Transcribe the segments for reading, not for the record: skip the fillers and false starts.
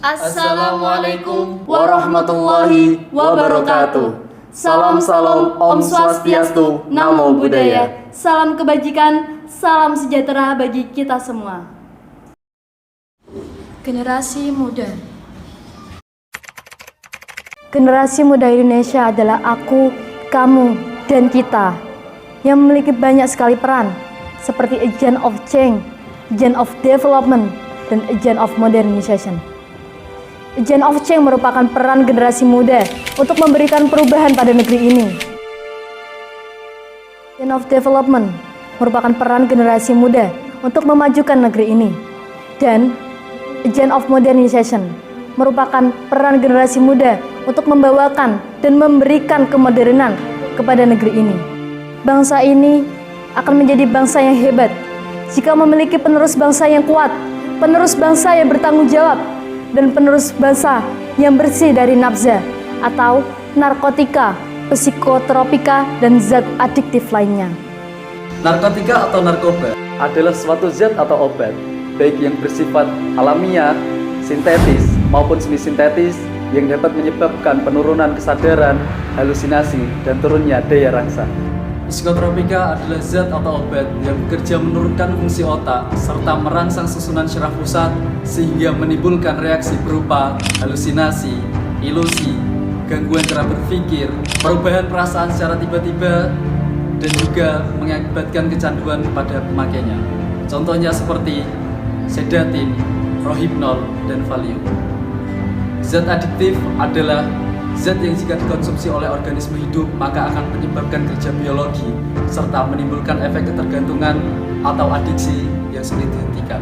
Assalamualaikum warahmatullahi wabarakatuh. Salam Om Swastiastu, Namo Buddhaya. Salam kebajikan, salam sejahtera bagi kita semua. Generasi muda. Generasi muda Indonesia adalah aku, kamu, dan kita yang memiliki banyak sekali peran seperti agent of change, agent of development, dan agent of modernization. Agent of change merupakan peran generasi muda untuk memberikan perubahan pada negeri ini. Agent of development merupakan peran generasi muda untuk memajukan negeri ini. Dan agent of modernization merupakan peran generasi muda untuk membawakan dan memberikan kemodernan kepada negeri ini. Bangsa ini akan menjadi bangsa yang hebat jika memiliki penerus bangsa yang kuat, penerus bangsa yang bertanggung jawab, dan penerus bangsa yang bersih dari nafza atau narkotika, psikotropika, dan zat adiktif lainnya. Narkotika atau narkoba adalah suatu zat atau obat, baik yang bersifat alamiah, sintetis, maupun semi-sintetis yang dapat menyebabkan penurunan kesadaran, halusinasi, dan turunnya daya rangsa. Psikotropika adalah zat atau obat yang bekerja menurunkan fungsi otak serta merangsang susunan syaraf pusat sehingga menimbulkan reaksi berupa halusinasi, ilusi, gangguan cara berpikir, perubahan perasaan secara tiba-tiba, dan juga mengakibatkan kecanduan pada pemakainya. Contohnya seperti sedatin, rohypnol, dan valium. Zat adiktif adalah zat yang jika dikonsumsi oleh organisme hidup maka akan menyebabkan kerja biologi serta menimbulkan efek ketergantungan atau adiksi yang sulit dihentikan.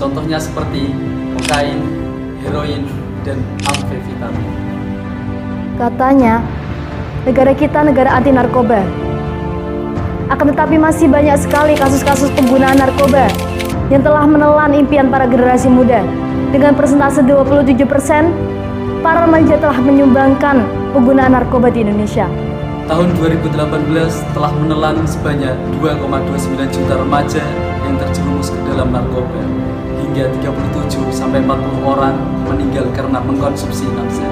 Contohnya seperti kokain, heroin, dan amfetamin. Katanya, negara kita negara anti narkoba. Akan tetapi masih banyak sekali kasus-kasus penggunaan narkoba yang telah menelan impian para generasi muda. Dengan persentase 27%, para remaja telah menyumbangkan penggunaan narkoba di Indonesia. Tahun 2018 telah menelan sebanyak 2,29 juta remaja yang terjerumus ke dalam narkoba. Hingga 37-40 orang meninggal karena mengkonsumsi nafsa.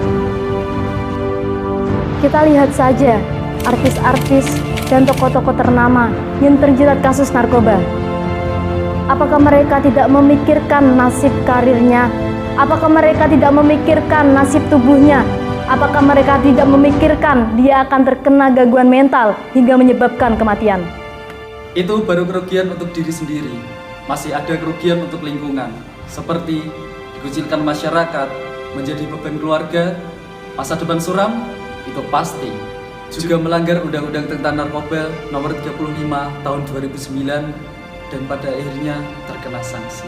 Kita lihat saja artis-artis dan tokoh-tokoh ternama yang terjerat kasus narkoba. Apakah mereka tidak memikirkan nasib karirnya? Apakah mereka tidak memikirkan nasib tubuhnya? Apakah mereka tidak memikirkan dia akan terkena gangguan mental hingga menyebabkan kematian? Itu baru kerugian untuk diri sendiri. Masih ada kerugian untuk lingkungan, seperti dikucilkan masyarakat, menjadi beban keluarga, masa depan suram, itu pasti. Juga melanggar Undang-Undang tentang Narkoba Nomor 35 Tahun 2009 dan pada akhirnya terkena sanksi.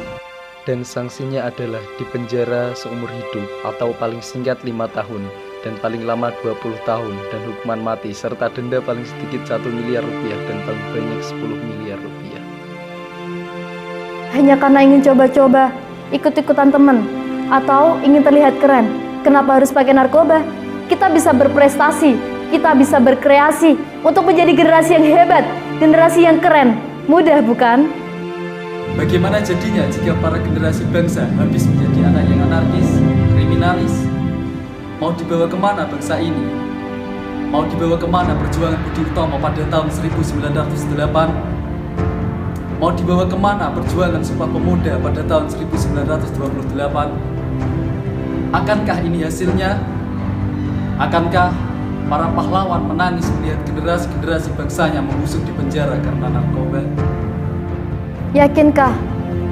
Dan sanksinya adalah dipenjara seumur hidup atau paling singkat 5 tahun dan paling lama 20 tahun dan hukuman mati serta denda paling sedikit 1 miliar rupiah dan paling banyak 10 miliar rupiah. Hanya karena ingin coba-coba, ikut-ikutan teman, atau ingin terlihat keren, kenapa harus pakai narkoba? Kita bisa berprestasi, kita bisa berkreasi untuk menjadi generasi yang hebat, generasi yang keren. Mudah bukan? Bagaimana jadinya jika para generasi bangsa habis menjadi anak yang anarkis, kriminalis? Mau dibawa kemana bangsa ini? Mau dibawa kemana perjuangan Budi Utomo pada tahun 1908? Mau dibawa kemana perjuangan Sumpah Pemuda pada tahun 1928? Akankah ini hasilnya? Akankah para pahlawan menangis melihat generasi-generasi bangsanya membusuk di penjara karena narkoba? Yakinkah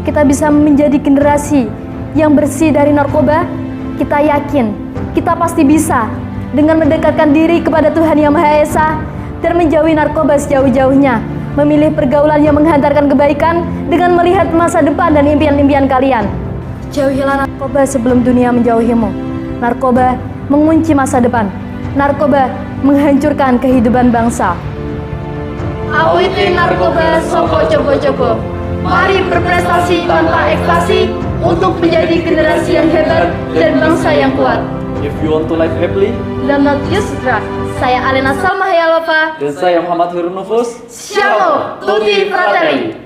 kita bisa menjadi generasi yang bersih dari narkoba? Kita yakin, kita pasti bisa dengan mendekatkan diri kepada Tuhan Yang Maha Esa dan menjauhi narkoba sejauh-jauhnya, memilih pergaulan yang menghantarkan kebaikan dengan melihat masa depan dan impian-impian kalian. Jauhilah narkoba sebelum dunia menjauhimu. Narkoba mengunci masa depan. Narkoba menghancurkan kehidupan bangsa. Awiti narkoba soko coba-coba. Mari berprestasi tanpa ekstasi untuk menjadi generasi yang hebat dan bangsa yang kuat. If you want to live happily, dan not use drugs. Saya Alena Salma Hayalova. dan saya Muhammad Hirunufus. Shalom, tutti fratelli.